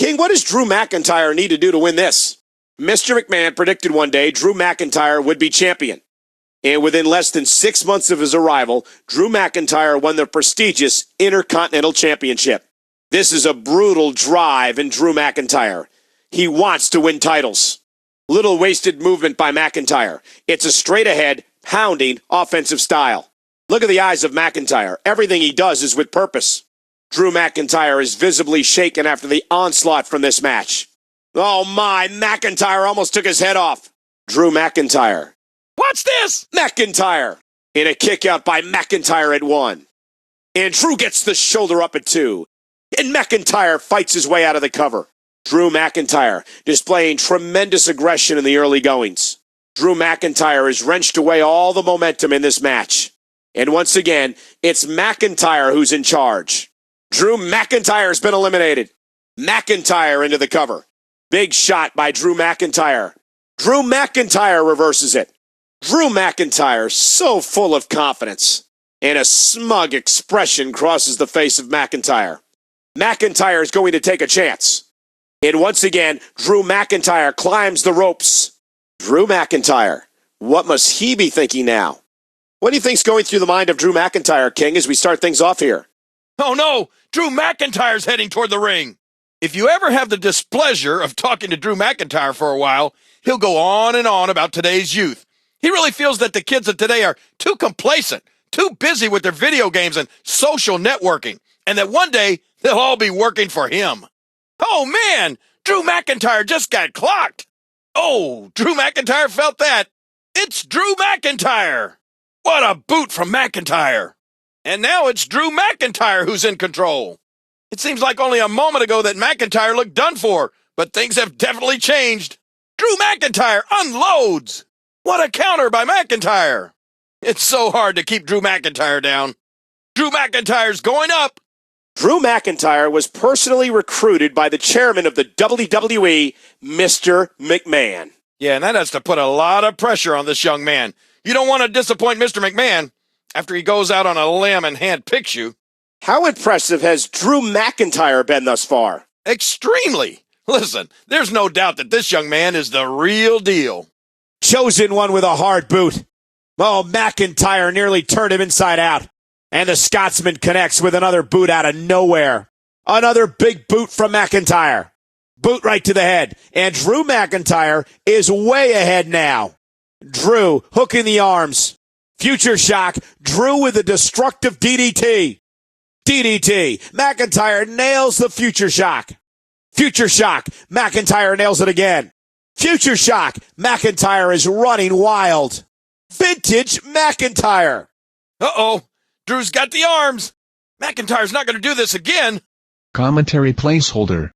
King, what does Drew McIntyre need to do to win this? Mr. McMahon predicted one day Drew McIntyre would be champion. And within less than 6 months of his arrival, Drew McIntyre won the prestigious Intercontinental Championship. This is a brutal drive in Drew McIntyre. He wants to win titles. Little wasted movement by McIntyre. It's a straight ahead, pounding offensive style. Look at the eyes of McIntyre. Everything he does is with purpose. Drew McIntyre is visibly shaken after the onslaught from this match. Oh my, McIntyre almost took his head off. Drew McIntyre. Watch this! McIntyre in a kick out by McIntyre at 1. And Drew gets the shoulder up at 2. And McIntyre fights his way out of the cover. Drew McIntyre displaying tremendous aggression in the early goings. Drew McIntyre has wrenched away all the momentum in this match. And once again, it's McIntyre who's in charge. Drew McIntyre's been eliminated. McIntyre into the cover. Big shot by Drew McIntyre. Drew McIntyre reverses it. Drew McIntyre, so full of confidence, and a smug expression crosses the face of McIntyre. McIntyre is going to take a chance. And once again, Drew McIntyre climbs the ropes. Drew McIntyre, what must he be thinking now? What do you think's going through the mind of Drew McIntyre, King, as we start things off here? Oh no, Drew McIntyre's heading toward the ring. If you ever have the displeasure of talking to Drew McIntyre for a while, he'll go on and on about today's youth. He really feels that the kids of today are too complacent, too busy with their video games and social networking, and that one day they'll all be working for him. Oh man, Drew McIntyre just got clocked. Oh, Drew McIntyre felt that. It's Drew McIntyre. What a boot from McIntyre. And now it's Drew McIntyre who's in control. It seems like only a moment ago that McIntyre looked done for, but things have definitely changed. Drew McIntyre unloads. What a counter by McIntyre. It's so hard to keep Drew McIntyre down. Drew McIntyre's going up. Drew McIntyre was personally recruited by the chairman of the WWE, Mr. McMahon. Yeah, and that has to put a lot of pressure on this young man. You don't want to disappoint Mr. McMahon after he goes out on a limb and handpicks you. How impressive has Drew McIntyre been thus far? Extremely. Listen, there's no doubt that this young man is the real deal. Chosen one with a hard boot. Oh, McIntyre nearly turned him inside out. And the Scotsman connects with another boot out of nowhere. Another big boot from McIntyre. Boot right to the head. And Drew McIntyre is way ahead now. Drew hooking the arms. Future shock. Drew with a destructive DDT. DDT. McIntyre nails the future shock. Future shock. McIntyre nails it again. Future shock. McIntyre is running wild. Vintage McIntyre. Uh-oh. Drew's got the arms. McIntyre's not going to do this again. Commentary placeholder.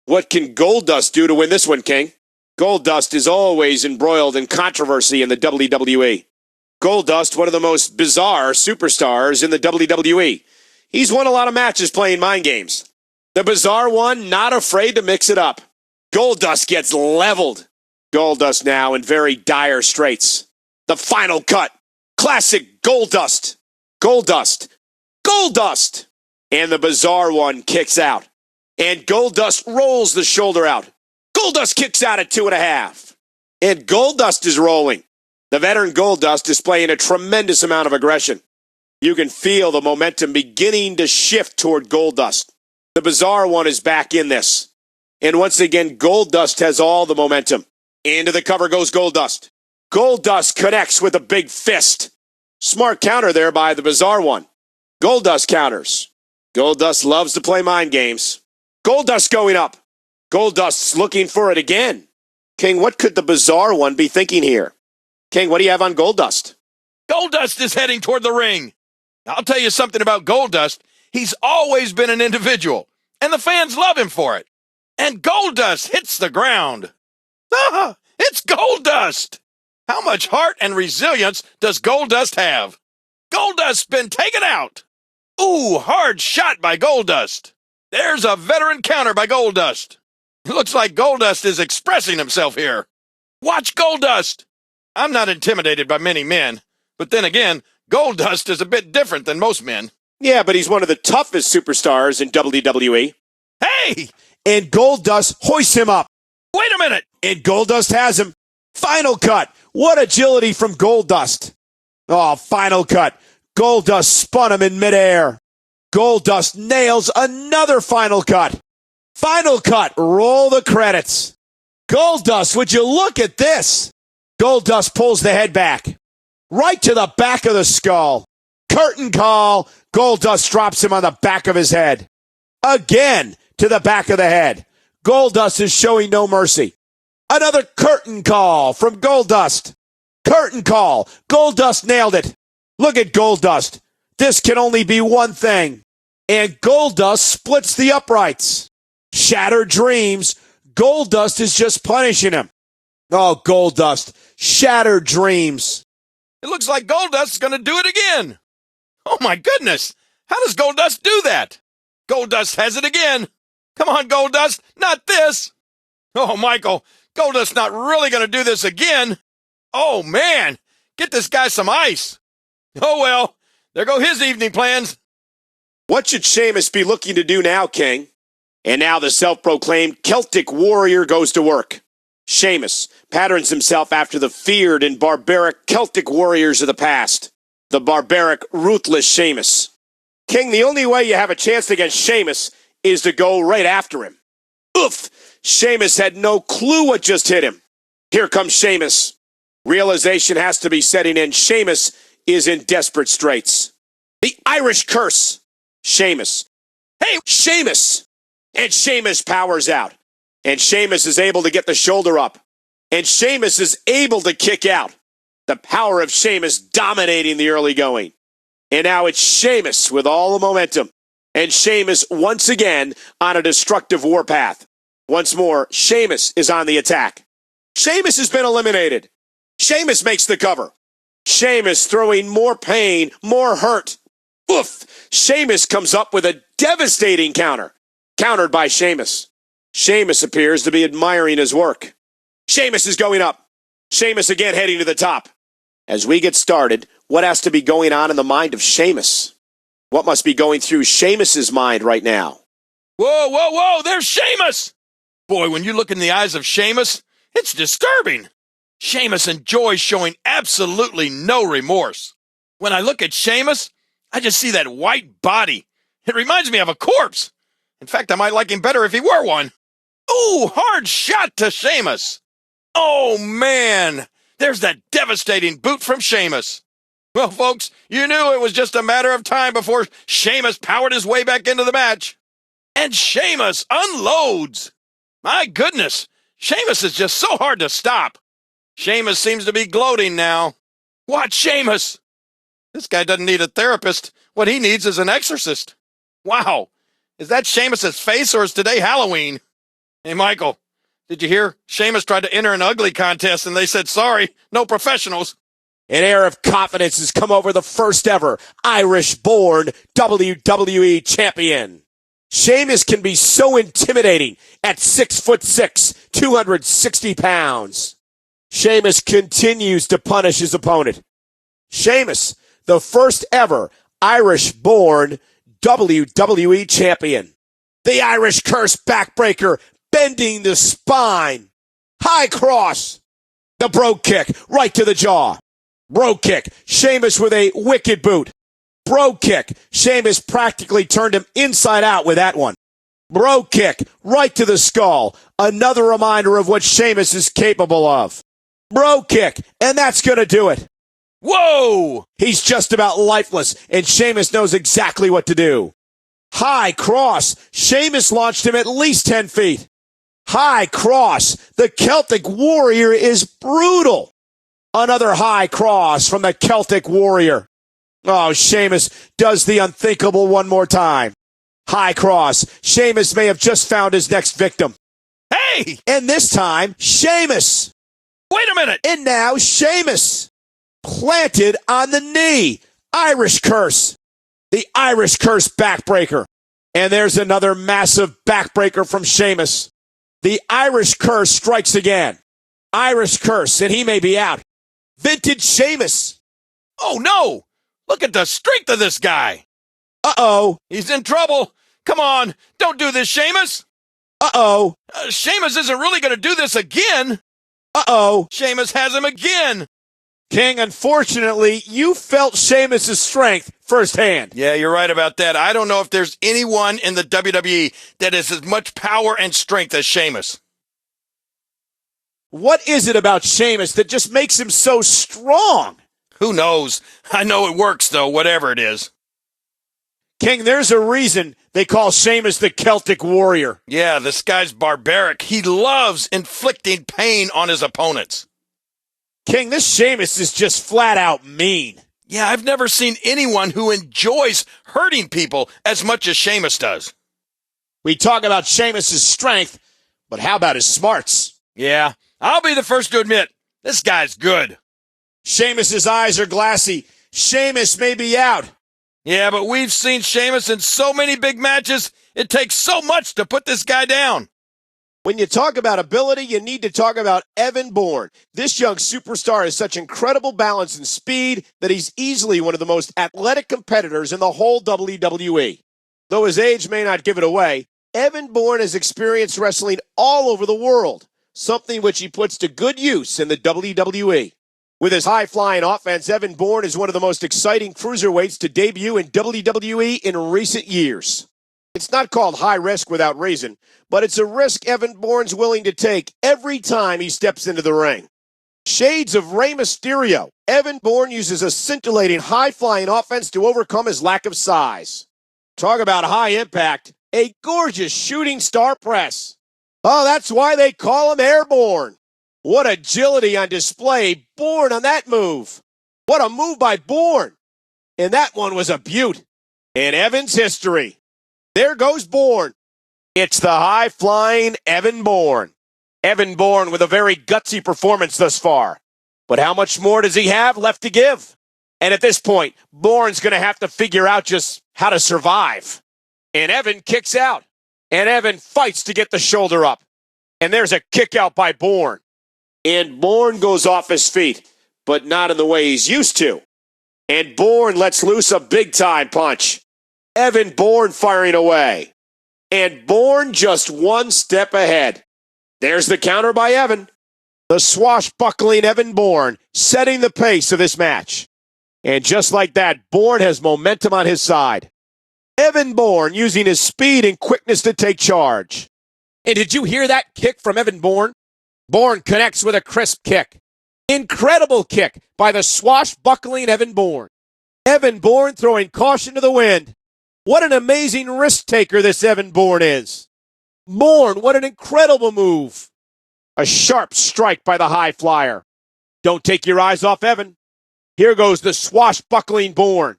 What can Goldust do to win this one, King? Goldust is always embroiled in controversy in the WWE. Goldust, one of the most bizarre superstars in the WWE. He's won a lot of matches playing mind games. The bizarre one, not afraid to mix it up. Goldust gets leveled. Goldust now in very dire straits. The final cut. Classic Goldust. Goldust. Goldust. And the bizarre one kicks out. And Goldust rolls the shoulder out. Goldust kicks out at 2.5. And Goldust is rolling. The veteran Goldust displaying a tremendous amount of aggression. You can feel the momentum beginning to shift toward Goldust. The bizarre one is back in this. And once again, Goldust has all the momentum. Into the cover goes Goldust. Goldust connects with a big fist. Smart counter there by the bizarre one. Goldust counters. Goldust loves to play mind games. Goldust going up. Goldust's looking for it again. King, what could the bizarre one be thinking here? King, what do you have on Goldust? Goldust is heading toward the ring. I'll tell you something about Goldust. He's always been an individual, and the fans love him for it. And Goldust hits the ground. Ah, it's Goldust. How much heart and resilience does Goldust have? Goldust's been taken out. Ooh, hard shot by Goldust. There's a veteran counter by Goldust. It looks like Goldust is expressing himself here. Watch Goldust. I'm not intimidated by many men, but then again, Goldust is a bit different than most men. Yeah, but he's one of the toughest superstars in WWE. Hey, And Goldust hoists him up. Wait a minute. And Goldust has him. Final cut. What agility from Goldust. Oh, final cut. Goldust spun him in midair. Goldust nails another final cut. Final cut. Roll the credits. Goldust, would you look at this? Goldust pulls the head back. Right to the back of the skull. Curtain call. Goldust drops him on the back of his head. Again to the back of the head. Goldust is showing no mercy. Another curtain call from Goldust. Curtain call. Goldust nailed it. Look at Goldust. This can only be one thing. And Goldust splits the uprights. Shattered dreams. Goldust is just punishing him. Oh, Goldust. Shattered dreams. It looks like Goldust is going to do it again. Oh, my goodness. How does Goldust do that? Goldust has it again. Come on, Goldust. Not this. Oh, Michael. Goldust not really going to do this again. Oh, man. Get this guy some ice. Oh, well. There go his evening plans. What should Sheamus be looking to do now, King? And now the self-proclaimed Celtic warrior goes to work. Sheamus patterns himself after the feared and barbaric Celtic warriors of the past. The barbaric, ruthless Sheamus. King, the only way you have a chance against Sheamus is to go right after him. Oof! Sheamus had no clue what just hit him. Here comes Sheamus. Realization has to be setting in. Sheamus is in desperate straits. The Irish curse. Sheamus. Hey, Sheamus! And Sheamus powers out. And Sheamus is able to get the shoulder up. And Sheamus is able to kick out. The power of Sheamus dominating the early going. And now it's Sheamus with all the momentum. And Sheamus once again on a destructive warpath. Once more, Sheamus is on the attack. Sheamus has been eliminated. Sheamus makes the cover. Sheamus throwing more pain, more hurt. Oof! Sheamus comes up with a devastating counter. Countered by Sheamus. Sheamus appears to be admiring his work. Sheamus is going up. Sheamus again heading to the top. As we get started, what has to be going on in the mind of Sheamus? What must be going through Sheamus's mind right now? Whoa, whoa, whoa, there's Sheamus! Boy, when you look in the eyes of Sheamus, it's disturbing. Sheamus enjoys showing absolutely no remorse. When I look at Sheamus, I just see that white body. It reminds me of a corpse. In fact, I might like him better if he were one. Ooh, hard shot to Sheamus. Oh, man. There's that devastating boot from Sheamus. Well, folks, you knew it was just a matter of time before Sheamus powered his way back into the match. And Sheamus unloads. My goodness, Sheamus is just so hard to stop. Sheamus seems to be gloating now. Watch Sheamus. This guy doesn't need a therapist. What he needs is an exorcist. Wow. Is that Sheamus's face or is today Halloween? Hey, Michael, did you hear? Sheamus tried to enter an ugly contest and they said, sorry, no professionals. An air of confidence has come over the first ever Irish-born WWE champion. Sheamus can be so intimidating at 6'6", 260 pounds. Sheamus continues to punish his opponent. Sheamus, the first ever Irish-born WWE champion. The Irish curse backbreaker, bending the spine. High cross. The brogue kick, right to the jaw. Brogue kick, Sheamus with a wicked boot. Brogue kick, Sheamus practically turned him inside out with that one. Brogue kick, right to the skull. Another reminder of what Sheamus is capable of. Brogue kick, and that's going to do it. Whoa! He's just about lifeless, and Sheamus knows exactly what to do. High cross. Sheamus launched him at least 10 feet. High cross. The Celtic Warrior is brutal. Another high cross from the Celtic Warrior. Oh, Sheamus does the unthinkable one more time. High cross. Sheamus may have just found his next victim. Hey! And this time, Sheamus. Wait a minute! And now Sheamus. Planted on the knee. Irish curse. The Irish curse backbreaker. And there's another massive backbreaker from Sheamus. The Irish curse strikes again. Irish curse, and he may be out. Vintage Sheamus. Oh, no! Look at the strength of this guy. Uh-oh. He's in trouble. Come on, don't do this, Sheamus. Uh-oh. Sheamus isn't really going to do this again. Uh-oh. Sheamus has him again. King, unfortunately, you felt Sheamus' strength firsthand. Yeah, you're right about that. I don't know if there's anyone in the WWE that has as much power and strength as Sheamus. What is it about Sheamus that just makes him so strong? Who knows? I know it works, though, whatever it is. King, there's a reason they call Sheamus the Celtic Warrior. Yeah, this guy's barbaric. He loves inflicting pain on his opponents. King, this Sheamus is just flat out mean. Yeah, I've never seen anyone who enjoys hurting people as much as Sheamus does. We talk about Sheamus' strength, but how about his smarts? Yeah, I'll be the first to admit, this guy's good. Sheamus' eyes are glassy. Sheamus may be out. Yeah, but we've seen Sheamus in so many big matches, it takes so much to put this guy down. When you talk about ability, you need to talk about Evan Bourne. This young superstar has such incredible balance and speed that he's easily one of the most athletic competitors in the whole WWE. Though his age may not give it away, Evan Bourne has experienced wrestling all over the world, something which he puts to good use in the WWE. With his high-flying offense, Evan Bourne is one of the most exciting cruiserweights to debut in WWE in recent years. It's not called high risk without reason, but it's a risk Evan Bourne's willing to take every time he steps into the ring. Shades of Rey Mysterio, Evan Bourne uses a scintillating high-flying offense to overcome his lack of size. Talk about high impact, a gorgeous shooting star press. Oh, that's why they call him Airborne. What agility on display, Bourne on that move. What a move by Bourne. And that one was a beaut. In Evan's history. There goes Bourne. It's the high-flying Evan Bourne. Evan Bourne with a very gutsy performance thus far. But how much more does he have left to give? And at this point, Bourne's going to have to figure out just how to survive. And Evan kicks out. And Evan fights to get the shoulder up. And there's a kick out by Bourne. And Bourne goes off his feet, but not in the way he's used to. And Bourne lets loose a big-time punch. Evan Bourne firing away. And Bourne just one step ahead. There's the counter by Evan. The swashbuckling Evan Bourne setting the pace of this match. And just like that, Bourne has momentum on his side. Evan Bourne using his speed and quickness to take charge. And did you hear that kick from Evan Bourne? Bourne connects with a crisp kick. Incredible kick by the swashbuckling Evan Bourne. Evan Bourne throwing caution to the wind. What an amazing risk taker this Evan Bourne is. Bourne, what an incredible move. A sharp strike by the high flyer. Don't take your eyes off Evan. Here goes the swashbuckling Bourne.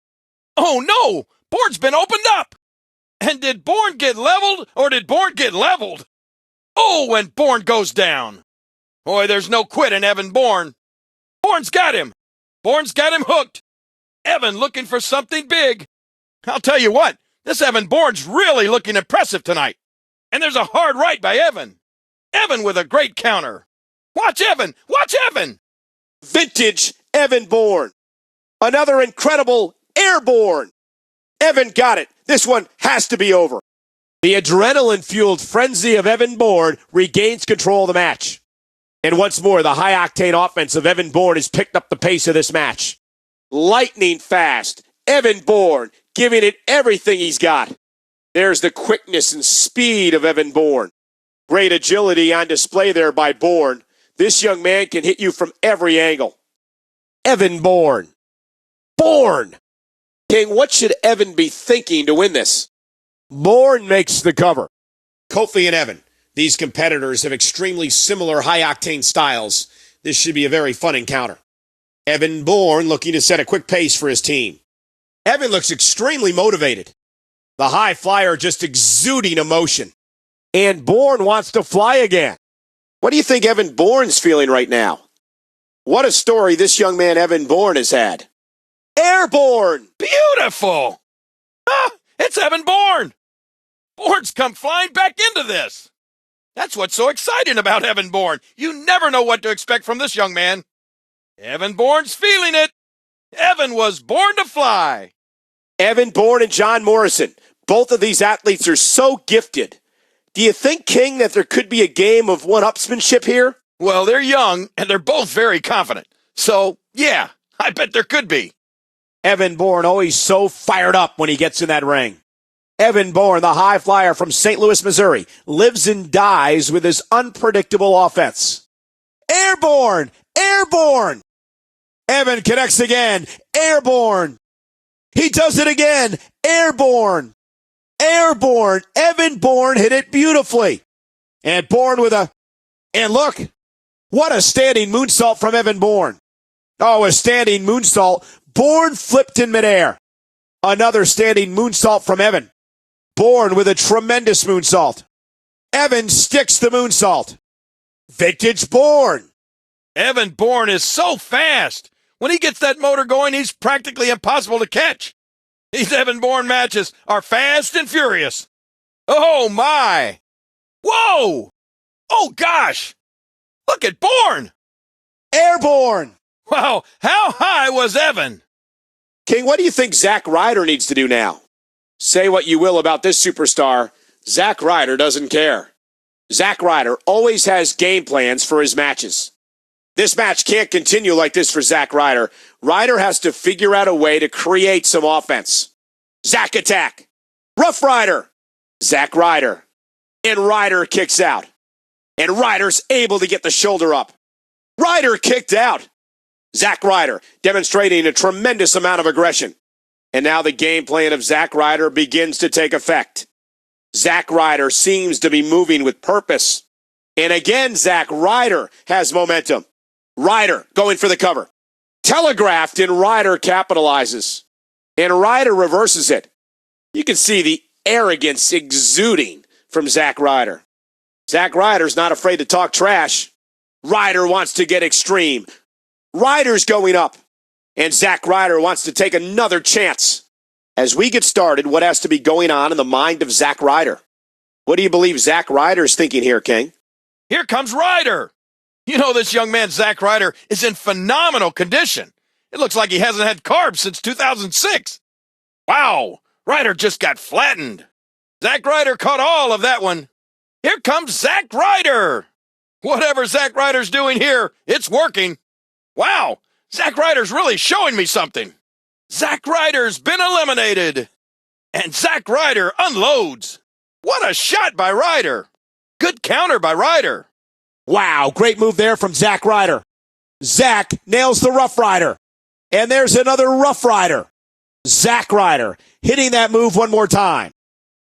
Oh no! Bourne's been opened up! And did Bourne get leveled or did Bourne get leveled? Oh, when Bourne goes down. Boy, there's no quit in Evan Bourne. Bourne's got him. Bourne's got him hooked. Evan looking for something big. I'll tell you what, this Evan Bourne's really looking impressive tonight. And there's a hard right by Evan. Evan with a great counter. Watch Evan! Watch Evan! Vintage Evan Bourne. Another incredible Airborne. Evan got it. This one has to be over. The adrenaline-fueled frenzy of Evan Bourne regains control of the match. And once more, the high-octane offense of Evan Bourne has picked up the pace of this match. Lightning fast. Evan Bourne giving it everything he's got. There's the quickness and speed of Evan Bourne. Great agility on display there by Bourne. This young man can hit you from every angle. Evan Bourne. Bourne! King, what should Evan be thinking to win this? Bourne makes the cover. Kofi and Evan. These competitors have extremely similar high-octane styles. This should be a very fun encounter. Evan Bourne looking to set a quick pace for his team. Evan looks extremely motivated. The high flyer just exuding emotion. And Bourne wants to fly again. What do you think Evan Bourne's feeling right now? What a story this young man Evan Bourne has had. Airborne! Beautiful! Ah, it's Evan Bourne! Bourne's come flying back into this. That's what's so exciting about Evan Bourne. You never know what to expect from this young man. Evan Bourne's feeling it. Evan was born to fly. Evan Bourne and John Morrison. Both of these athletes are so gifted. Do you think, King, that there could be a game of one-upsmanship here? Well, they're young, and they're both very confident. So, yeah, I bet there could be. Evan Bourne always so fired up when he gets in that ring. Evan Bourne, the high flyer from St. Louis, Missouri, lives and dies with his unpredictable offense. Airborne! Airborne! Evan connects again. Airborne! He does it again. Airborne! Airborne! Evan Bourne hit it beautifully. And Bourne with and look, what a standing moonsault from Evan Bourne. Oh, a standing moonsault. Bourne flipped in midair. Another standing moonsault from Evan. Bourne with a tremendous moonsault. Evan sticks the moonsault. Vintage Bourne. Evan Bourne is so fast. When he gets that motor going, he's practically impossible to catch. These Evan Bourne matches are fast and furious. Oh, my. Whoa. Oh, gosh. Look at Bourne. Airborne. Wow, how high was Evan? King, what do you think Zack Ryder needs to do now? Say what you will about this superstar, Zack Ryder doesn't care. Zack Ryder always has game plans for his matches. This match can't continue like this for Zack Ryder. Ryder has to figure out a way to create some offense. Zack attack. Rough Ryder. Zack Ryder. And Ryder kicks out. And Ryder's able to get the shoulder up. Ryder kicked out. Zack Ryder demonstrating a tremendous amount of aggression. And now the game plan of Zack Ryder begins to take effect. Zack Ryder seems to be moving with purpose. And again, Zack Ryder has momentum. Ryder going for the cover. Telegraphed, and Ryder capitalizes. And Ryder reverses it. You can see the arrogance exuding from Zack Ryder. Zack Ryder's not afraid to talk trash. Ryder wants to get extreme. Ryder's going up. And Zack Ryder wants to take another chance. As we get started, what has to be going on in the mind of Zack Ryder? What do you believe Zack Ryder's thinking here, King? Here comes Ryder. You know, this young man, Zack Ryder, is in phenomenal condition. It looks like he hasn't had carbs since 2006. Wow, Ryder just got flattened. Zack Ryder caught all of that one. Here comes Zack Ryder. Whatever Zack Ryder's doing here, it's working. Wow, Zack Ryder's really showing me something. Zack Ryder's been eliminated. And Zack Ryder unloads. What a shot by Ryder. Good counter by Ryder. Wow, great move there from Zack Ryder. Zack nails the Rough Rider. And there's another Rough Rider. Zack Ryder hitting that move one more time.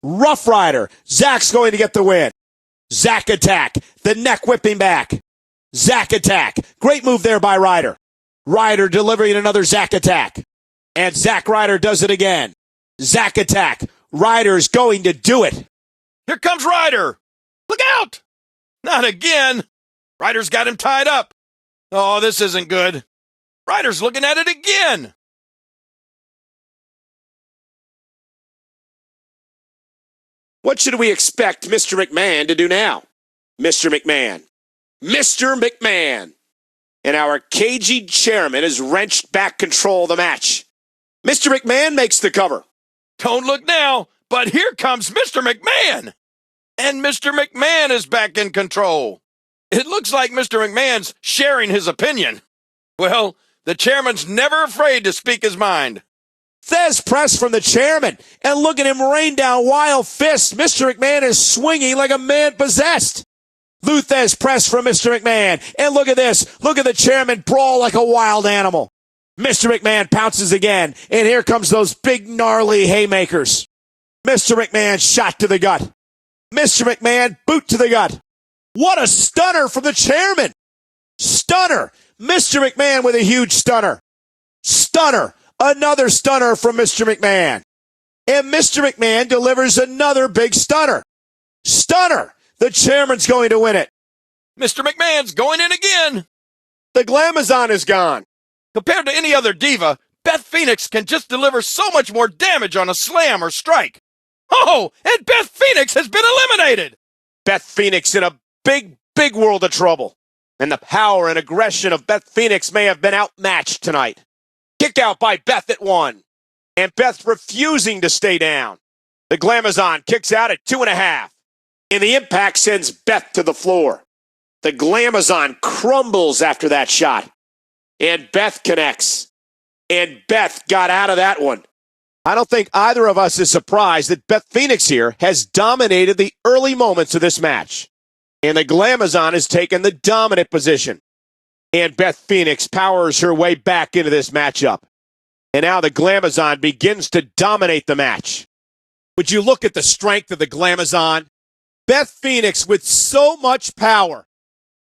Rough Rider. Zack's going to get the win. Zack attack. The neck whipping back. Zack attack. Great move there by Ryder. Ryder delivering another Zack attack. And Zack Ryder does it again. Zack attack. Ryder's going to do it. Here comes Ryder. Look out! Not again. Ryder's got him tied up. Oh, this isn't good. Ryder's looking at it again. What should we expect Mr. McMahon to do now? Mr. McMahon. Mr. McMahon. And our cagey chairman has wrenched back control of the match. Mr. McMahon makes the cover. Don't look now, but here comes Mr. McMahon. And Mr. McMahon is back in control. It looks like Mr. McMahon's sharing his opinion. Well, the chairman's never afraid to speak his mind. Thez press from the chairman. And look at him rain down wild fists. Mr. McMahon is swinging like a man possessed. Lou Thez press from Mr. McMahon. And look at this. Look at the chairman brawl like a wild animal. Mr. McMahon pounces again. And here comes those big gnarly haymakers. Mr. McMahon shot to the gut. Mr. McMahon boot to the gut. What a stunner from the chairman. Stunner. Mr. McMahon with a huge stunner. Stunner. Another stunner from Mr. McMahon. And Mr. McMahon delivers another big stunner. Stunner. The chairman's going to win it. Mr. McMahon's going in again. The Glamazon is gone. Compared to any other diva, Beth Phoenix can just deliver so much more damage on a slam or strike. Oh, and Beth Phoenix has been eliminated. Beth Phoenix in a big, big world of trouble. And the power and aggression of Beth Phoenix may have been outmatched tonight. Kicked out by Beth at 1. And Beth refusing to stay down. The Glamazon kicks out at 2.5. And the impact sends Beth to the floor. The Glamazon crumbles after that shot. And Beth connects. And Beth got out of that one. I don't think either of us is surprised that Beth Phoenix here has dominated the early moments of this match. And the Glamazon has taken the dominant position. And Beth Phoenix powers her way back into this matchup. And now the Glamazon begins to dominate the match. Would you look at the strength of the Glamazon? Beth Phoenix with so much power.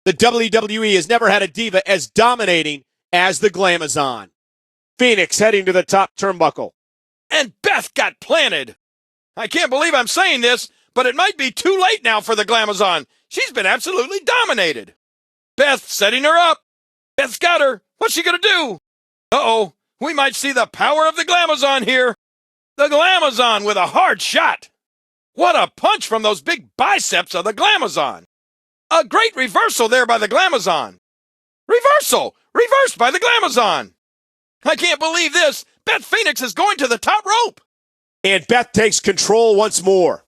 The WWE has never had a diva as dominating as the Glamazon. Phoenix heading to the top turnbuckle. And Beth got planted. I can't believe I'm saying this, but it might be too late now for the Glamazon. She's been absolutely dominated. Beth setting her up. Beth's got her. What's she going to do? Uh-oh. We might see the power of the Glamazon here. The Glamazon with a hard shot. What a punch from those big biceps of the Glamazon. A great reversal there by the Glamazon. Reversal! Reversed by the Glamazon. I can't believe this. Beth Phoenix is going to the top rope. And Beth takes control once more.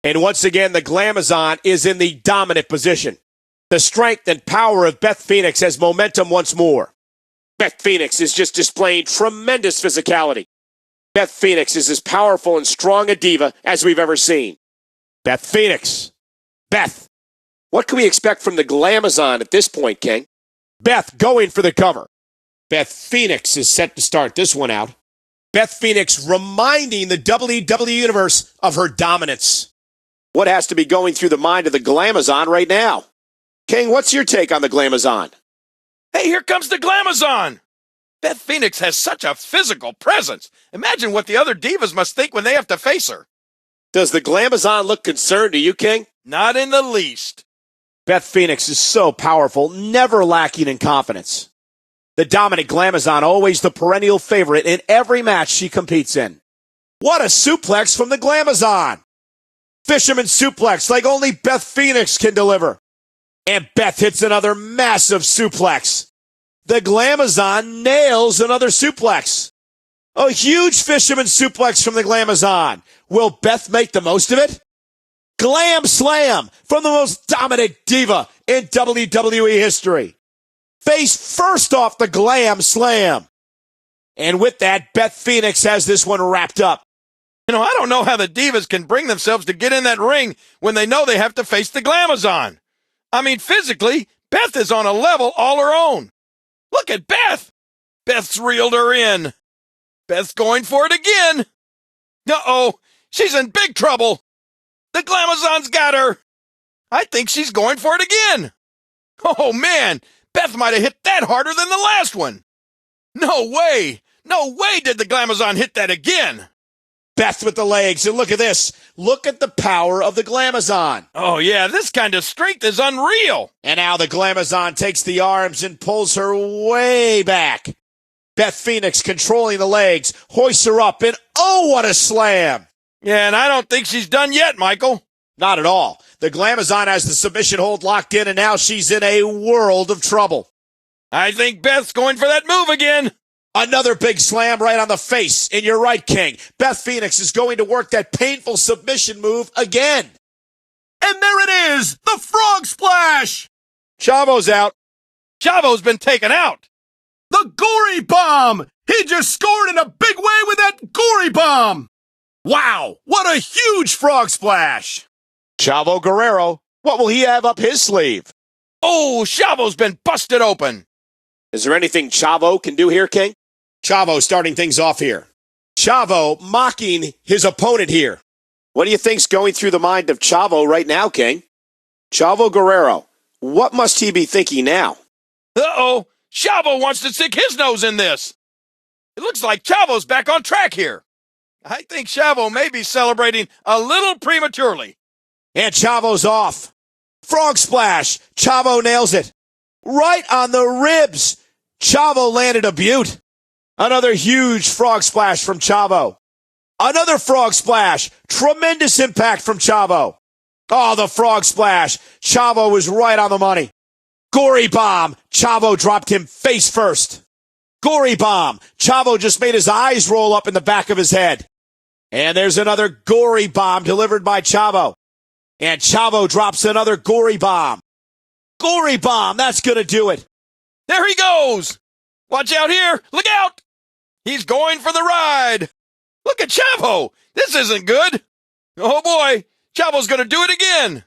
And once again, the Glamazon is in the dominant position. The strength and power of Beth Phoenix has momentum once more. Beth Phoenix is just displaying tremendous physicality. Beth Phoenix is as powerful and strong a diva as we've ever seen. Beth Phoenix. Beth. What can we expect from the Glamazon at this point, King? Beth going for the cover. Beth Phoenix is set to start this one out. Beth Phoenix reminding the WWE Universe of her dominance. What has to be going through the mind of the Glamazon right now? King, what's your take on the Glamazon? Hey, here comes the Glamazon. Beth Phoenix has such a physical presence. Imagine what the other divas must think when they have to face her. Does the Glamazon look concerned to you, King? Not in the least. Beth Phoenix is so powerful, never lacking in confidence. The dominant Glamazon, always the perennial favorite in every match she competes in. What a suplex from the Glamazon! Fisherman suplex like only Beth Phoenix can deliver. And Beth hits another massive suplex. The Glamazon nails another suplex. A huge fisherman suplex from the Glamazon. Will Beth make the most of it? Glam Slam from the most dominant diva in WWE history. Face first off the Glam Slam. And with that, Beth Phoenix has this one wrapped up. You know, I don't know how the divas can bring themselves to get in that ring when they know they have to face the Glamazon. I mean, physically, Beth is on a level all her own. Look at Beth. Beth's reeled her in. Beth's going for it again. Uh-oh, she's in big trouble. The Glamazon's got her. I think she's going for it again. Oh, man, Beth might have hit that harder than the last one. No way. No way did the Glamazon hit that again. Beth with the legs, and look at this. Look at the power of the Glamazon. Oh, yeah, this kind of strength is unreal. And now the Glamazon takes the arms and pulls her way back. Beth Phoenix controlling the legs, hoists her up, and oh, what a slam. Yeah, and I don't think she's done yet, Michael. Not at all. The Glamazon has the submission hold locked in, and now she's in a world of trouble. I think Beth's going for that move again. Another big slam right on the face. And you're right, King. Beth Phoenix is going to work that painful submission move again. And there it is, the frog splash. Chavo's out. Chavo's been taken out. The gory bomb. He just scored in a big way with that gory bomb. Wow, what a huge frog splash. Chavo Guerrero, what will he have up his sleeve? Oh, Chavo's been busted open. Is there anything Chavo can do here, King? Chavo starting things off here. Chavo mocking his opponent here. What do you think's going through the mind of Chavo right now, King? Chavo Guerrero, what must he be thinking now? Uh-oh, Chavo wants to stick his nose in this. It looks like Chavo's back on track here. I think Chavo may be celebrating a little prematurely. And Chavo's off. Frog splash. Chavo nails it. Right on the ribs. Chavo landed a beaut. Another huge frog splash from Chavo. Another frog splash. Tremendous impact from Chavo. Oh, the frog splash. Chavo was right on the money. Gory bomb. Chavo dropped him face first. Gory bomb. Chavo just made his eyes roll up in the back of his head. And there's another gory bomb delivered by Chavo. And Chavo drops another gory bomb. Gory bomb, that's going to do it. There he goes. Watch out here. Look out. He's going for the ride. Look at Chavo. This isn't good. Oh, boy. Chavo's going to do it again.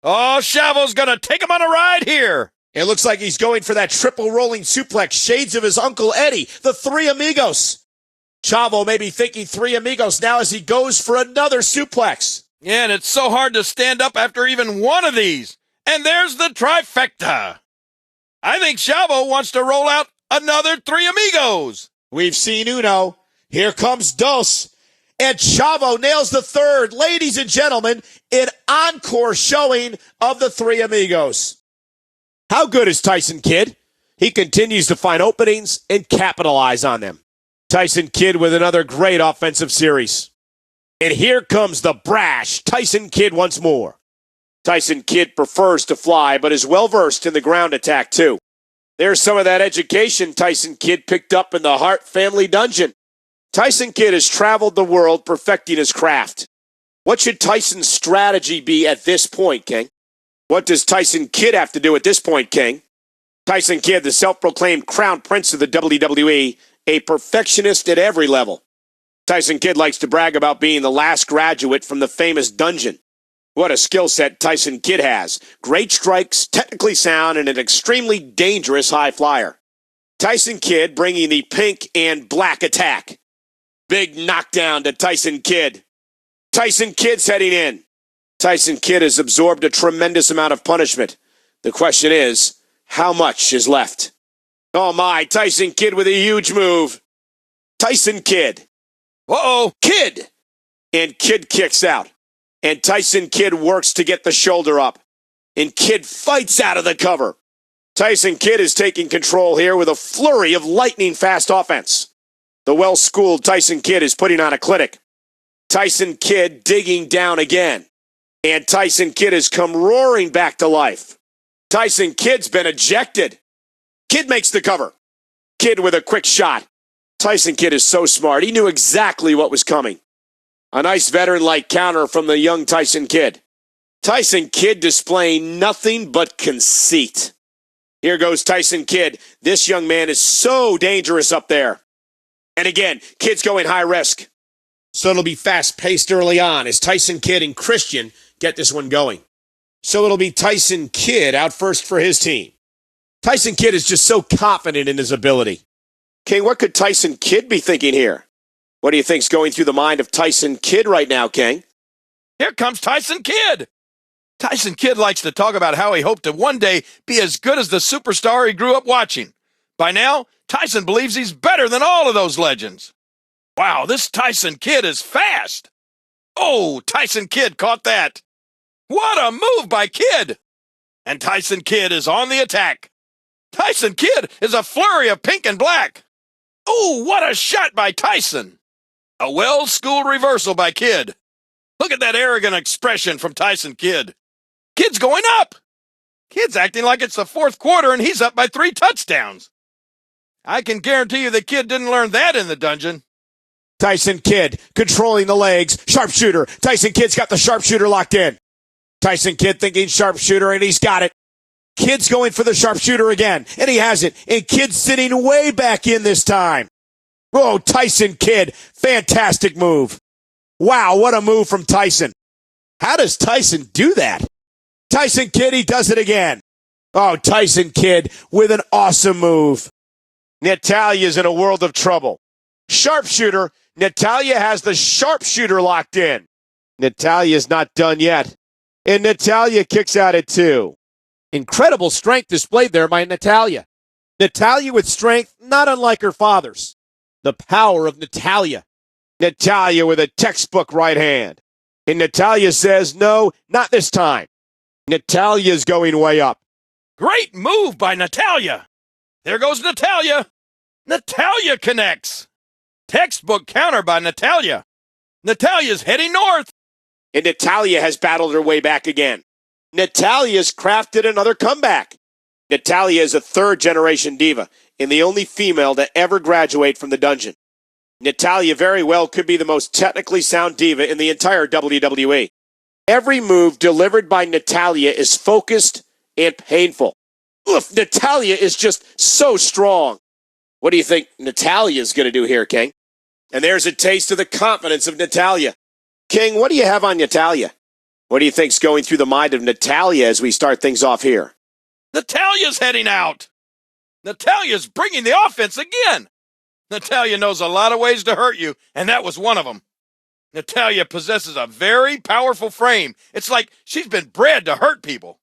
Oh, Chavo's going to take him on a ride here. It looks like he's going for that triple rolling suplex, shades of his Uncle Eddie, the Three Amigos. Chavo may be thinking Three Amigos now as he goes for another suplex. Yeah, and it's so hard to stand up after even one of these. And there's the trifecta. I think Chavo wants to roll out another Three Amigos. We've seen Uno. Here comes Dos. And Chavo nails the third. Ladies and gentlemen, an encore showing of the Three Amigos. How good is Tyson Kidd? He continues to find openings and capitalize on them. Tyson Kidd with another great offensive series. And here comes the brash Tyson Kidd once more. Tyson Kidd prefers to fly, but is well-versed in the ground attack, too. There's some of that education Tyson Kidd picked up in the Hart family dungeon. Tyson Kidd has traveled the world perfecting his craft. What should Tyson's strategy be at this point, King? What does Tyson Kidd have to do at this point, King? Tyson Kidd, the self-proclaimed crown prince of the WWE, a perfectionist at every level. Tyson Kidd likes to brag about being the last graduate from the famous dungeon. What a skill set Tyson Kidd has. Great strikes, technically sound, and an extremely dangerous high flyer. Tyson Kidd bringing the pink and black attack. Big knockdown to Tyson Kidd. Tyson Kidd's heading in. Tyson Kidd has absorbed a tremendous amount of punishment. The question is, how much is left? Oh my, Tyson Kidd with a huge move. Tyson Kidd. Uh-oh. Kidd! And Kidd kicks out. And Tyson Kidd works to get the shoulder up. And Kidd fights out of the cover. Tyson Kidd is taking control here with a flurry of lightning-fast offense. The well-schooled Tyson Kidd is putting on a clinic. Tyson Kidd digging down again. And Tyson Kidd has come roaring back to life. Tyson Kidd's been ejected. Kidd makes the cover. Kidd with a quick shot. Tyson Kidd is so smart. He knew exactly what was coming. A nice veteran-like counter from the young Tyson Kidd. Tyson Kidd displaying nothing but conceit. Here goes Tyson Kidd. This young man is so dangerous up there. And again, Kidd's going high risk. So it'll be fast-paced early on as Tyson Kidd and Christian get this one going. So it'll be Tyson Kidd out first for his team. Tyson Kidd is just so confident in his ability. King, what could Tyson Kidd be thinking here? What do you think's going through the mind of Tyson Kidd right now, King? Here comes Tyson Kidd. Tyson Kidd likes to talk about how he hoped to one day be as good as the superstar he grew up watching. By now, Tyson believes he's better than all of those legends. Wow, this Tyson Kidd is fast. Oh, Tyson Kidd caught that. What a move by Kidd. And Tyson Kidd is on the attack. Tyson Kidd is a flurry of pink and black. Oh, what a shot by Tyson. A well-schooled reversal by Kidd. Look at that arrogant expression from Tyson Kidd. Kidd's going up. Kidd's acting like it's the fourth quarter and he's up by 3 touchdowns. I can guarantee you the Kidd didn't learn that in the dungeon. Tyson Kidd controlling the legs. Sharpshooter. Tyson Kidd's got the sharpshooter locked in. Tyson Kidd thinking sharpshooter, and he's got it. Kidd's going for the sharpshooter again, and he has it. And Kidd's sitting way back in this time. Oh, Tyson Kidd. Fantastic move. Wow, what a move from Tyson. How does Tyson do that? Tyson Kidd, he does it again. Oh, Tyson Kidd with an awesome move. Natalia's in a world of trouble. Sharpshooter. Natalya has the sharpshooter locked in. Natalia's not done yet. And Natalya kicks out at 2. Incredible strength displayed there by Natalya. Natalya with strength not unlike her father's. The power of Natalya. Natalya with a textbook right hand. And Natalya says, no, not this time. Natalya's going way up. Great move by Natalya. There goes Natalya. Natalya connects. Textbook counter by Natalya. Natalya's heading north. And Natalya has battled her way back again. Natalya's crafted another comeback. Natalya is a third-generation diva and the only female to ever graduate from the dungeon. Natalya very well could be the most technically sound diva in the entire WWE. Every move delivered by Natalya is focused and painful. Oof, Natalya is just so strong. What do you think Natalya is going to do here, King? And there's a taste of the confidence of Natalya. King, what do you have on Natalya? What do you think's going through the mind of Natalya as we start things off here? Natalya's heading out. Natalya's bringing the offense again. Natalya knows a lot of ways to hurt you, and that was one of them. Natalya possesses a very powerful frame. It's like she's been bred to hurt people.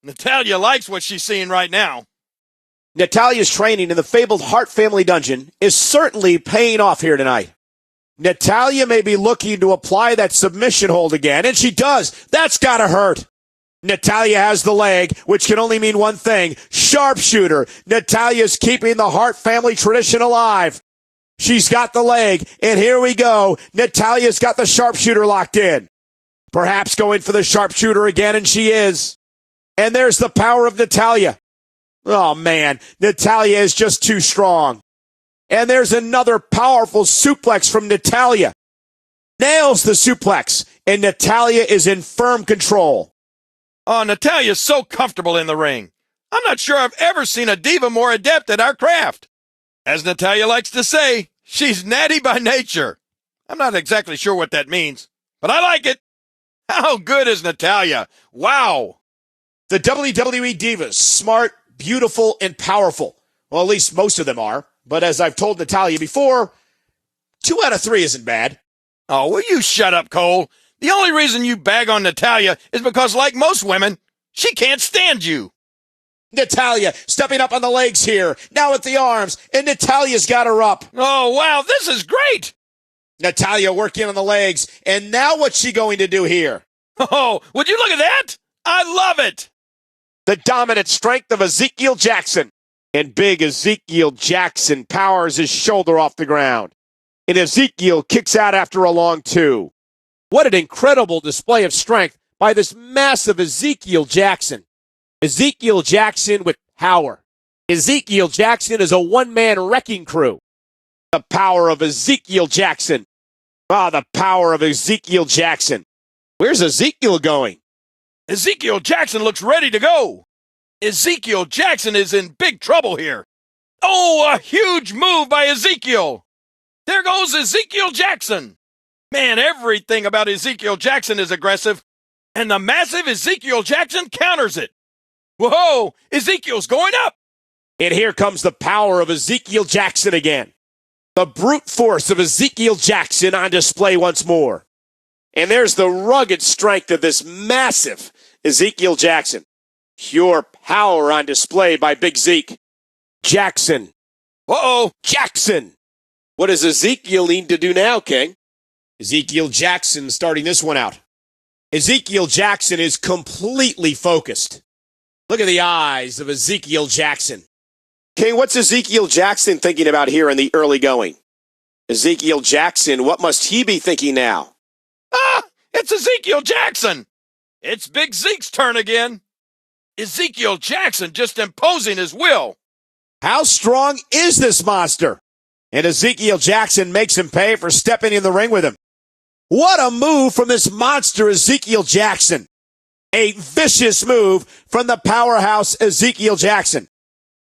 Natalya likes what she's seeing right now. Natalya's training in the fabled Hart family dungeon is certainly paying off here tonight. Natalya may be looking to apply that submission hold again, and she does. That's gotta hurt. Natalya has the leg, which can only mean one thing: sharpshooter. Natalya's keeping the Hart family tradition alive. She's got the leg, and here we go. Natalya's got the sharpshooter locked in. Perhaps going for the sharpshooter again, and she is. And there's the power of Natalya. Oh, man, Natalya is just too strong. And there's another powerful suplex from Natalya. Nails the suplex, and Natalya is in firm control. Oh, Natalya's so comfortable in the ring. I'm not sure I've ever seen a diva more adept at our craft. As Natalya likes to say, she's natty by nature. I'm not exactly sure what that means, but I like it. How good is Natalya? Wow. The WWE Divas, smart, beautiful, and powerful. Well, at least most of them are. But as I've told Natalya before, 2 out of 3 isn't bad. Oh, will you shut up, Cole? The only reason you bag on Natalya is because, like most women, she can't stand you. Natalya stepping up on the legs here, now with the arms, and Natalya's got her up. Oh, wow, this is great. Natalya working on the legs, and now what's she going to do here? Oh, would you look at that? I love it. The dominant strength of Ezekiel Jackson. And big Ezekiel Jackson powers his shoulder off the ground. And Ezekiel kicks out after a long 2. What an incredible display of strength by this massive Ezekiel Jackson. Ezekiel Jackson with power. Ezekiel Jackson is a one-man wrecking crew. The power of Ezekiel Jackson. The power of Ezekiel Jackson. Where's Ezekiel going? Ezekiel Jackson looks ready to go. Ezekiel Jackson is in big trouble here. Oh, a huge move by Ezekiel. There goes Ezekiel Jackson. Man, everything about Ezekiel Jackson is aggressive, and the massive Ezekiel Jackson counters it. Whoa, Ezekiel's going up. And here comes the power of Ezekiel Jackson again. The brute force of Ezekiel Jackson on display once more. And there's the rugged strength of this massive Ezekiel Jackson. Pure power on display by Big Zeke. Jackson. Uh-oh. Jackson. What does Ezekiel need to do now, King? Ezekiel Jackson starting this one out. Ezekiel Jackson is completely focused. Look at the eyes of Ezekiel Jackson. King, what's Ezekiel Jackson thinking about here in the early going? Ezekiel Jackson, what must he be thinking now? It's Ezekiel Jackson. It's Big Zeke's turn again. Ezekiel Jackson just imposing his will. How strong is this monster? And Ezekiel Jackson makes him pay for stepping in the ring with him. What a move from this monster Ezekiel Jackson. A vicious move from the powerhouse Ezekiel Jackson.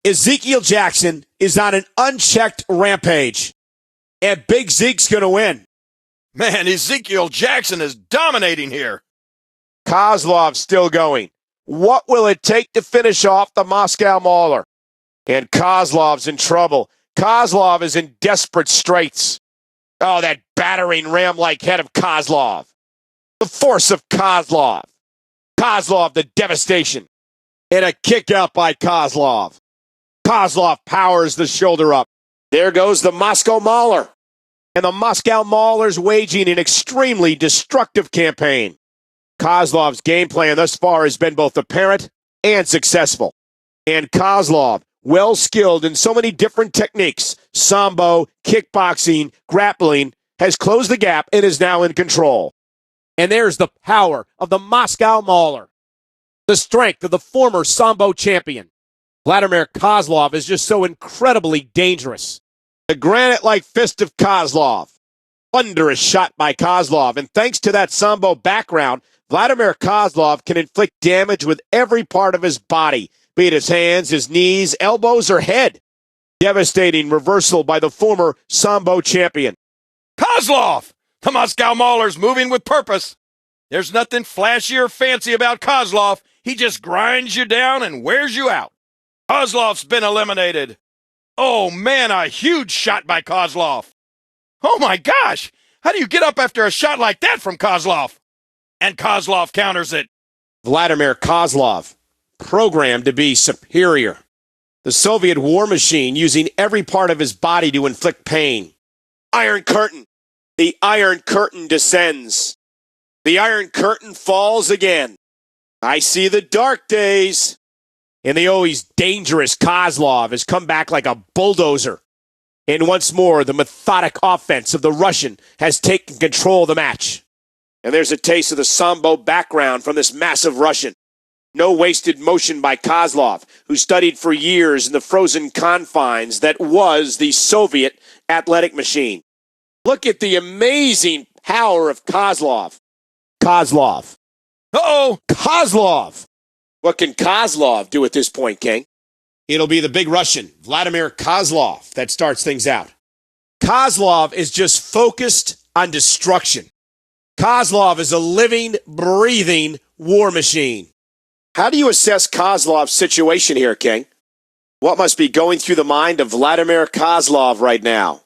Ezekiel Jackson is on an unchecked rampage. And Big Zeke's going to win. Man, Ezekiel Jackson is dominating here. Kozlov's still going. What will it take to finish off the Moscow Mauler? And Kozlov's in trouble. Kozlov is in desperate straits. Oh, that battering ram-like head of Kozlov. The force of Kozlov. Kozlov, the devastation. And a kick out by Kozlov. Kozlov powers the shoulder up. There goes the Moscow Mauler. And the Moscow Mauler's waging an extremely destructive campaign. Kozlov's game plan thus far has been both apparent and successful. And Kozlov, well skilled in so many different techniques, sambo, kickboxing, grappling, has closed the gap and is now in control. And there's the power of the Moscow Mauler. The strength of the former sambo champion. Vladimir Kozlov is just so incredibly dangerous. The granite-like fist of Kozlov. Thunderous shot by Kozlov, and thanks to that sambo background, Vladimir Kozlov can inflict damage with every part of his body, be it his hands, his knees, elbows, or head. Devastating reversal by the former Sambo champion. Kozlov! The Moscow Mauler's moving with purpose. There's nothing flashy or fancy about Kozlov. He just grinds you down and wears you out. Kozlov's been eliminated. Oh, man, a huge shot by Kozlov. Oh, my gosh. How do you get up after a shot like that from Kozlov? And Kozlov counters it. Vladimir Kozlov, programmed to be superior. The Soviet war machine using every part of his body to inflict pain. Iron Curtain. The Iron Curtain descends. The Iron Curtain falls again. I see the dark days. And the always dangerous Kozlov has come back like a bulldozer. And once more, the methodic offense of the Russian has taken control of the match. And there's a taste of the Sambo background from this massive Russian. No wasted motion by Kozlov, who studied for years in the frozen confines that was the Soviet athletic machine. Look at the amazing power of Kozlov. Kozlov. Uh-oh! Kozlov! What can Kozlov do at this point, King? It'll be the big Russian, Vladimir Kozlov, that starts things out. Kozlov is just focused on destruction. Kozlov is a living, breathing war machine. How do you assess Kozlov's situation here, King? What must be going through the mind of Vladimir Kozlov right now?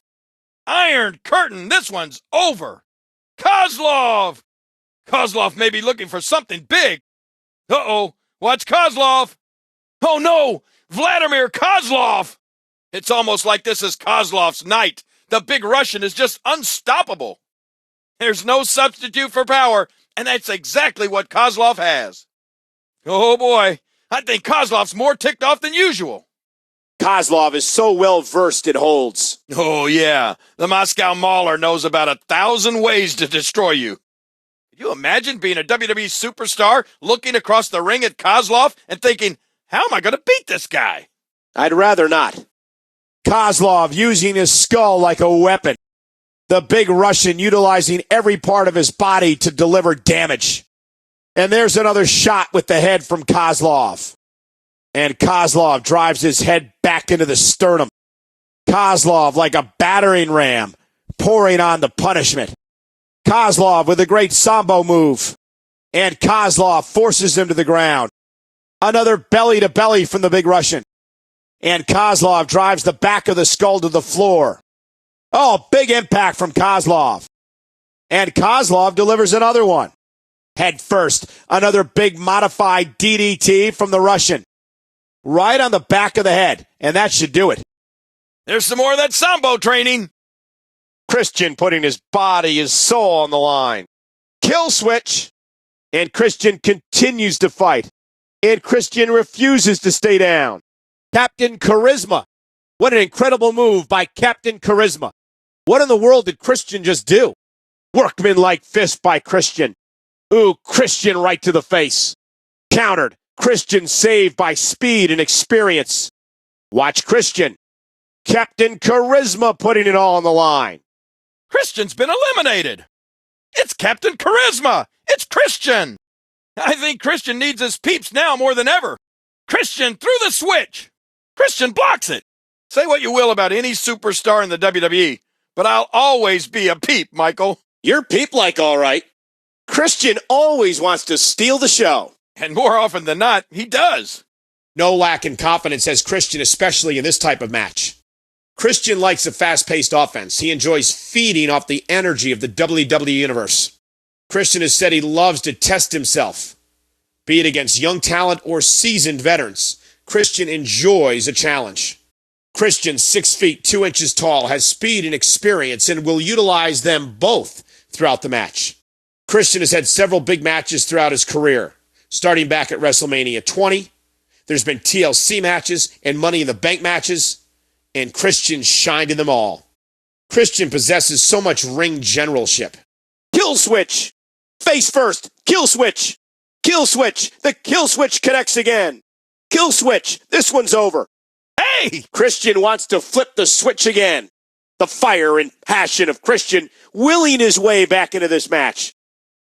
Iron Curtain, this one's over. Kozlov! Kozlov may be looking for something big. Uh-oh, watch Kozlov. Oh no, Vladimir Kozlov! It's almost like this is Kozlov's night. The big Russian is just unstoppable. There's no substitute for power, and that's exactly what Kozlov has. Oh boy, I think Kozlov's more ticked off than usual. Kozlov is so well versed in holds. Oh yeah, the Moscow Mauler knows about 1,000 ways to destroy you. Could you imagine being a WWE superstar looking across the ring at Kozlov and thinking, how am I going to beat this guy? I'd rather not. Kozlov using his skull like a weapon. The big Russian utilizing every part of his body to deliver damage. And there's another shot with the head from Kozlov. And Kozlov drives his head back into the sternum. Kozlov like a battering ram, pouring on the punishment. Kozlov with a great Sambo move. And Kozlov forces him to the ground. Another belly-to-belly from the big Russian. And Kozlov drives the back of the skull to the floor. Oh, big impact from Kozlov. And Kozlov delivers another one. Head first, another big modified DDT from the Russian. Right on the back of the head, and that should do it. There's some more of that Sambo training. Christian putting his body, his soul on the line. Kill switch. And Christian continues to fight. And Christian refuses to stay down. Captain Charisma. What an incredible move by Captain Charisma. What in the world did Christian just do? Workman-like fist by Christian. Ooh, Christian right to the face. Countered. Christian saved by speed and experience. Watch Christian. Captain Charisma putting it all on the line. Christian's been eliminated. It's Captain Charisma. It's Christian. I think Christian needs his peeps now more than ever. Christian threw the switch. Christian blocks it. Say what you will about any superstar in the WWE, but I'll always be a peep, Michael. You're peep-like, all right. Christian always wants to steal the show. And more often than not, he does. No lack in confidence as Christian, especially in this type of match. Christian likes a fast-paced offense. He enjoys feeding off the energy of the WWE Universe. Christian has said he loves to test himself. Be it against young talent or seasoned veterans, Christian enjoys a challenge. Christian, 6 feet, 2 inches tall, has speed and experience and will utilize them both throughout the match. Christian has had several big matches throughout his career, starting back at WrestleMania 20. There's been TLC matches and Money in the Bank matches, and Christian shined in them all. Christian possesses so much ring generalship. Kill switch! Face first! Kill switch! Kill switch! The kill switch connects again! Kill switch! This one's over! Hey! Christian wants to flip the switch again. The fire and passion of Christian willing his way back into this match.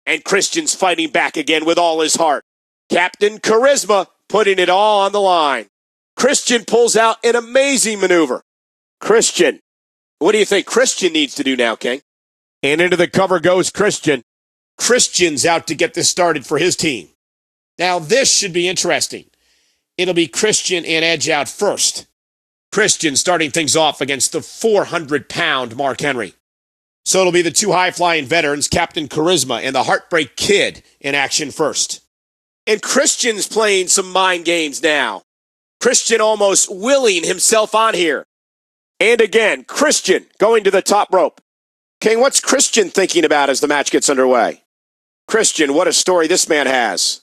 And Christian's fighting back again with all his heart. Captain Charisma putting it all on the line. Christian pulls out an amazing maneuver. Christian, what do you think Christian needs to do now, King? And into the cover goes Christian. Christian's out to get this started for his team. Now this should be interesting. It'll be Christian and Edge out first. Christian starting things off against the 400-pound Mark Henry. So it'll be the two high-flying veterans, Captain Charisma and the Heartbreak Kid, in action first. And Christian's playing some mind games now. Christian almost willing himself on here. And again, Christian going to the top rope. King, what's Christian thinking about as the match gets underway? Christian, what a story this man has.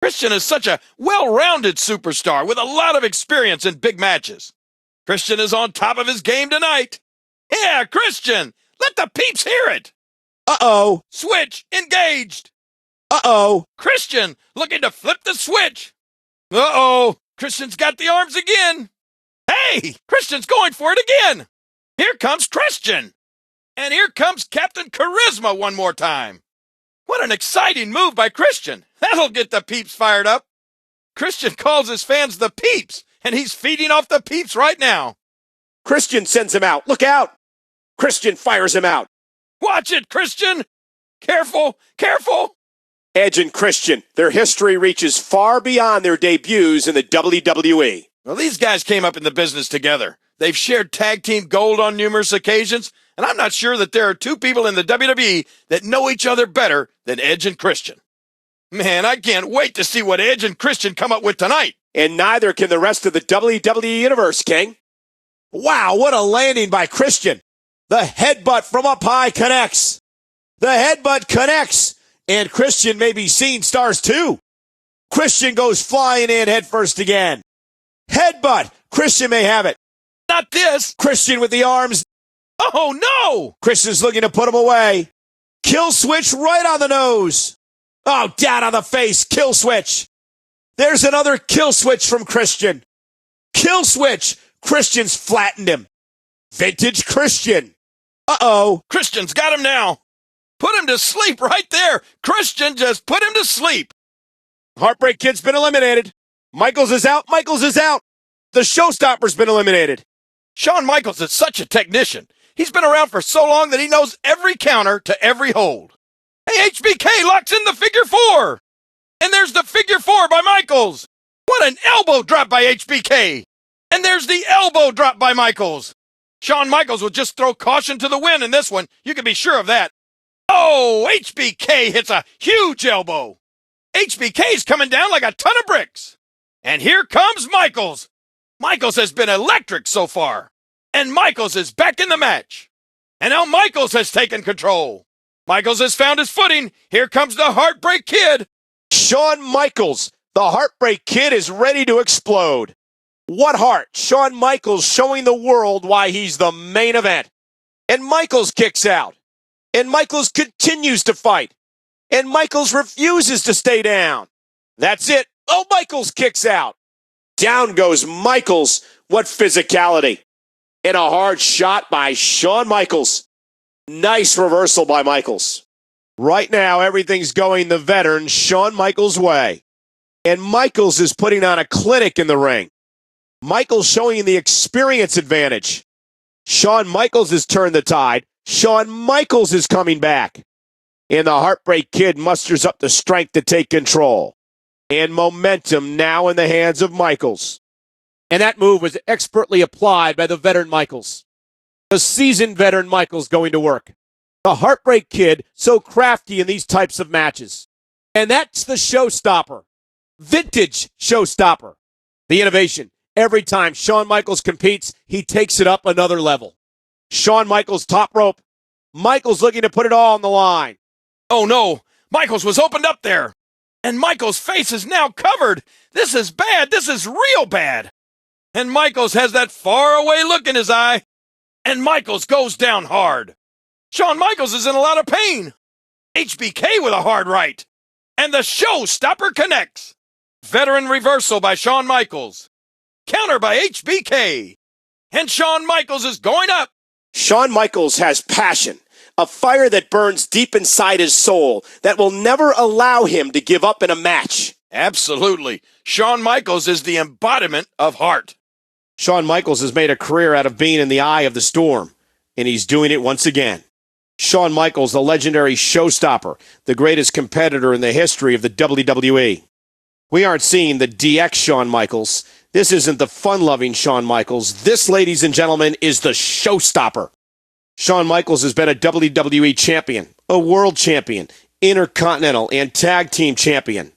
Christian is such a well-rounded superstar with a lot of experience in big matches. Christian is on top of his game tonight. Yeah, Christian, let the peeps hear it. Uh-oh. Switch engaged. Uh-oh. Christian looking to flip the switch. Uh-oh. Christian's got the arms again. Hey, Christian's going for it again. Here comes Christian. And here comes Captain Charisma one more time. What an exciting move by Christian. That'll get the peeps fired up. Christian calls his fans the peeps, and he's feeding off the peeps right now. Christian sends him out. Look out. Christian fires him out. Watch it, Christian. Careful, careful. Edge and Christian, their history reaches far beyond their debuts in the WWE. Well, these guys came up in the business together. They've shared tag team gold on numerous occasions, and I'm not sure that there are two people in the WWE that know each other better than Edge and Christian. Man, I can't wait to see what Edge and Christian come up with tonight. And neither can the rest of the WWE Universe, King. Wow, what a landing by Christian. The headbutt from up high connects. The headbutt connects. And Christian may be seeing stars too. Christian goes flying in headfirst again. Headbutt. Christian may have it. Not this. Christian with the arms. Oh, no. Christian's looking to put him away. Kill switch right on the nose. Oh, down on the face. Kill switch. There's another kill switch from Christian. Kill switch. Christian's flattened him. Vintage Christian. Uh-oh. Christian's got him now. Put him to sleep right there. Christian just put him to sleep. Heartbreak Kid's been eliminated. Michaels is out. Michaels is out. The showstopper's been eliminated. Shawn Michaels is such a technician. He's been around for so long that he knows every counter to every hold. Hey, HBK locks in the figure four. And there's the figure four by Michaels. What an elbow drop by HBK. And there's the elbow drop by Michaels. Shawn Michaels will just throw caution to the wind in this one. You can be sure of that. Oh, HBK hits a huge elbow. HBK's coming down like a ton of bricks. And here comes Michaels. Michaels has been electric so far. And Michaels is back in the match. And now Michaels has taken control. Michaels has found his footing. Here comes the Heartbreak Kid. Shawn Michaels, the Heartbreak Kid, is ready to explode. What heart? Shawn Michaels showing the world why he's the main event. And Michaels kicks out. And Michaels continues to fight. And Michaels refuses to stay down. That's it. Oh, Michaels kicks out. Down goes Michaels. What physicality. And a hard shot by Shawn Michaels. Nice reversal by Michaels. Right now, everything's going the veteran Shawn Michaels' way. And Michaels is putting on a clinic in the ring. Michaels showing the experience advantage. Shawn Michaels has turned the tide. Shawn Michaels is coming back. And the Heartbreak Kid musters up the strength to take control. And momentum now in the hands of Michaels. And that move was expertly applied by the veteran Michaels. The seasoned veteran Michaels going to work. The Heartbreak Kid, so crafty in these types of matches. And that's the showstopper. Vintage showstopper. The innovation. Every time Shawn Michaels competes, he takes it up another level. Shawn Michaels top rope. Michaels looking to put it all on the line. Oh no, Michaels was opened up there. And Michaels' face is now covered. This is bad. This is real bad. And Michaels has that faraway look in his eye. And Michaels goes down hard. Shawn Michaels is in a lot of pain. HBK with a hard right. And the showstopper connects. Veteran reversal by Shawn Michaels. Counter by HBK. And Shawn Michaels is going up. Shawn Michaels has passion, A fire that burns deep inside his soul that will never allow him to give up in a match. Absolutely. Shawn Michaels is the embodiment of heart. Shawn Michaels has made a career out of being in the eye of the storm, and he's doing it once again. Shawn Michaels, the legendary showstopper, the greatest competitor in the history of the WWE. We aren't seeing the DX Shawn Michaels. This isn't the fun-loving Shawn Michaels. This, ladies and gentlemen, is the showstopper. Shawn Michaels has been a WWE champion, a world champion, intercontinental, and tag team champion.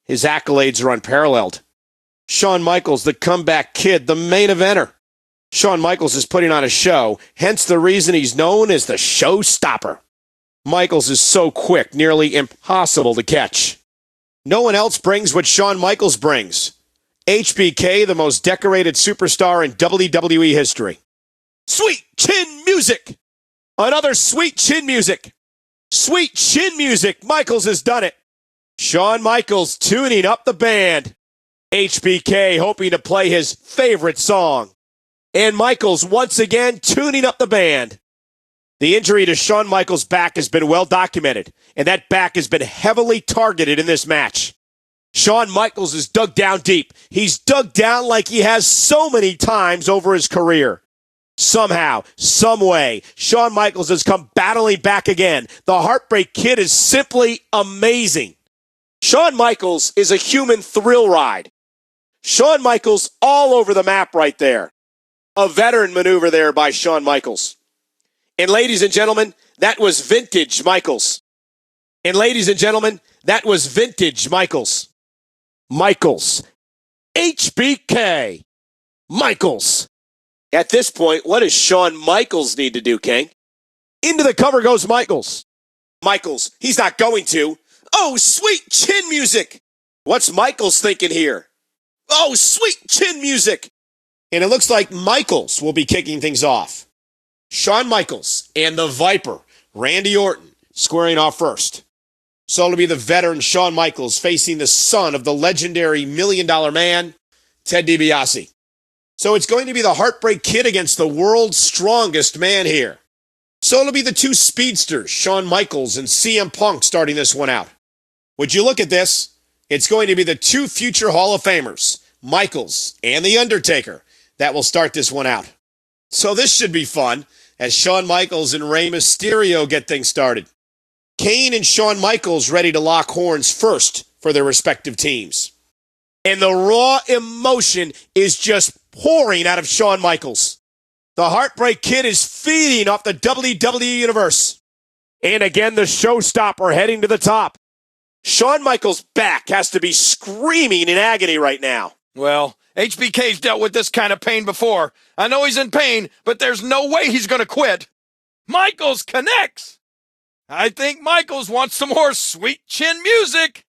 His accolades are unparalleled. Shawn Michaels, the comeback kid, the main eventer. Shawn Michaels is putting on a show, hence the reason he's known as the showstopper. Michaels is so quick, nearly impossible to catch. No one else brings what Shawn Michaels brings. HBK, the most decorated superstar in WWE history. Sweet chin music. Another sweet chin music. Sweet chin music. Michaels has done it. Shawn Michaels tuning up the band. HBK hoping to play his favorite song. And Michaels once again tuning up the band. The injury to Shawn Michaels' back has been well documented, and that back has been heavily targeted in this match. Shawn Michaels is dug down deep. He's dug down like he has so many times over his career. Somehow, some way, Shawn Michaels has come battling back again. The Heartbreak Kid is simply amazing. Shawn Michaels is a human thrill ride. Shawn Michaels all over the map right there. A veteran maneuver there by Shawn Michaels. And ladies and gentlemen, that was vintage Michaels. And ladies and gentlemen, that was vintage Michaels. Michaels. HBK. Michaels. At this point, what does Shawn Michaels need to do, King? Into the cover goes Michaels. Michaels, he's not going to. Oh, sweet chin music. What's Michaels thinking here? Oh, sweet chin music. And it looks like Michaels will be kicking things off. Shawn Michaels and the Viper, Randy Orton, squaring off first. So it'll be the veteran Shawn Michaels facing the son of the legendary $1 Million Man, Ted DiBiase. So it's going to be the Heartbreak Kid against the world's strongest man here. So it'll be the two speedsters, Shawn Michaels and CM Punk, starting this one out. Would you look at this? It's going to be the two future Hall of Famers, Michaels and The Undertaker, that will start this one out. So this should be fun as Shawn Michaels and Rey Mysterio get things started. Kane and Shawn Michaels ready to lock horns first for their respective teams. And the raw emotion is just pouring out of Shawn Michaels. The Heartbreak Kid is feeding off the WWE Universe. And again, the showstopper heading to the top. Shawn Michaels' back has to be screaming in agony right now. Well, HBK's dealt with this kind of pain before. I know he's in pain, but there's no way he's going to quit. Michaels connects. I think Michaels wants some more sweet chin music.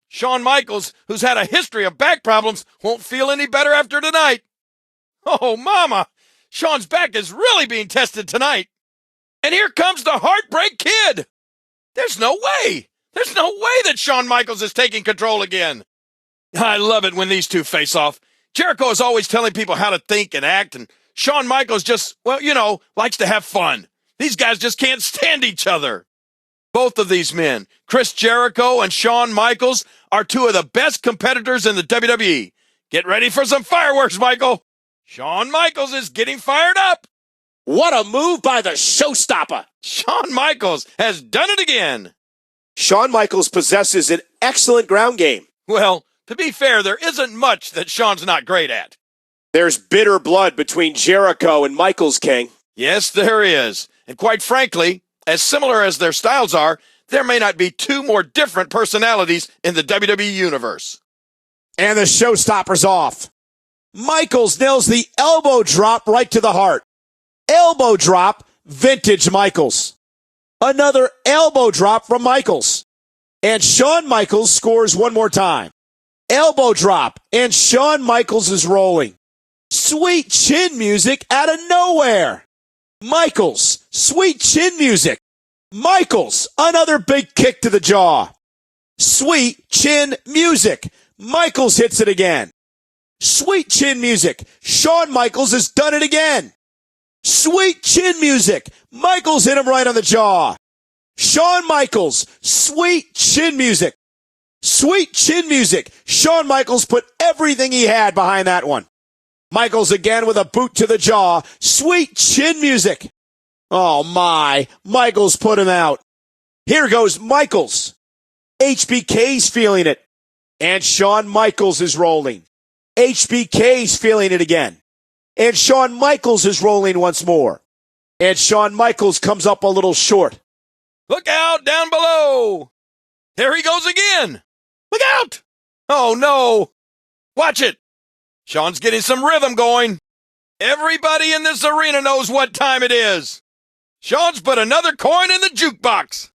Shawn Michaels, who's had a history of back problems, won't feel any better after tonight. Oh, mama. Shawn's back is really being tested tonight. And here comes the Heartbreak Kid. There's no way. There's no way that Shawn Michaels is taking control again. I love it when these two face off. Jericho is always telling people how to think and act, and Shawn Michaels just, well, likes to have fun. These guys just can't stand each other. Both of these men, Chris Jericho and Shawn Michaels, are two of the best competitors in the WWE. Get ready for some fireworks, Michael. Shawn Michaels is getting fired up. What a move by the showstopper. Shawn Michaels has done it again. Shawn Michaels possesses an excellent ground game. Well, to be fair, there isn't much that Shawn's not great at. There's bitter blood between Jericho and Michaels, King. Yes, there is. And quite frankly, as similar as their styles are, there may not be two more different personalities in the WWE Universe. And the showstopper's off. Michaels nails the elbow drop right to the heart. Elbow drop, vintage Michaels. Another elbow drop from Michaels. And Shawn Michaels scores one more time. Elbow drop, and Shawn Michaels is rolling. Sweet chin music out of nowhere. Michaels, sweet chin music. Michaels, another big kick to the jaw. Sweet chin music. Michaels hits it again. Sweet chin music. Shawn Michaels has done it again. Sweet chin music. Michaels hit him right on the jaw. Shawn Michaels, sweet chin music. Sweet chin music. Shawn Michaels put everything he had behind that one. Michaels again with a boot to the jaw. Sweet chin music. Oh my. Michaels put him out. Here goes Michaels. HBK's feeling it. And Shawn Michaels is rolling. HBK's feeling it again. And Shawn Michaels is rolling once more. And Shawn Michaels comes up a little short. Look out down below. There he goes again. Look out. Oh, no. Watch it. Shawn's getting some rhythm going. Everybody in this arena knows what time it is. Shawn's put another coin in the jukebox.